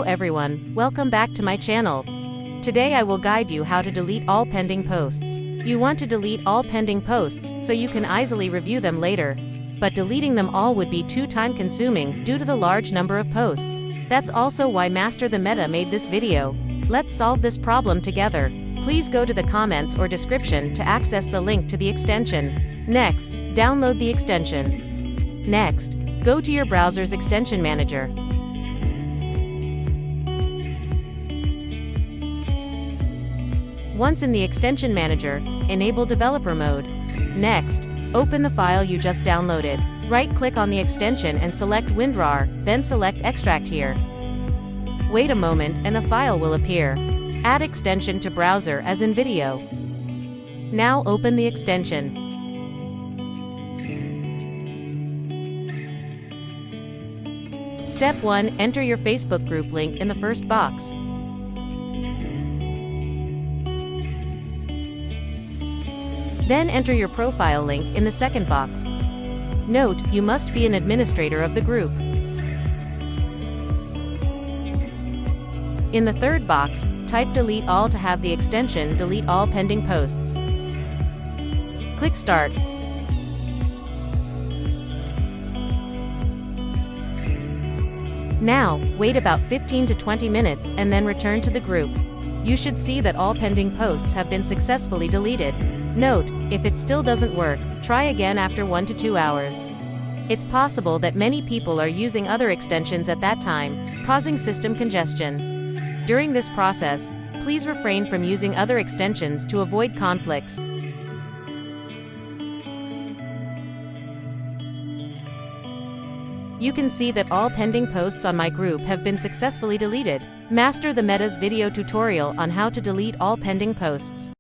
Hello everyone, welcome back to my channel. Today I will guide you how to delete all pending posts. You want to delete all pending posts so you can easily review them later. But deleting them all would be too time consuming due to the large number of posts. That's also why Master the Meta made this video. Let's solve this problem together. Please go to the comments or description to access the link to the extension. Next, download the extension. Next, go to your browser's extension manager. Once in the extension manager, enable developer mode. Next, open the file you just downloaded. Right-click on the extension and select WinRAR, then select Extract here. Wait a moment and the file will appear. Add extension to browser as in video. Now open the extension. Step 1. Enter your Facebook group link in the first box. Then enter your profile link in the second box. Note, you must be an administrator of the group. In the third box, type delete all to have the extension delete all pending posts. Click Start. Now, wait about 15 to 20 minutes and then return to the group. You should see that all pending posts have been successfully deleted. Note, if it still doesn't work, try again after 1 to 2 hours. It's possible that many people are using other extensions at that time, causing system congestion. During this process, please refrain from using other extensions to avoid conflicts. You can see that all pending posts on my group have been successfully deleted. Master the Meta's video tutorial on how to delete all pending posts.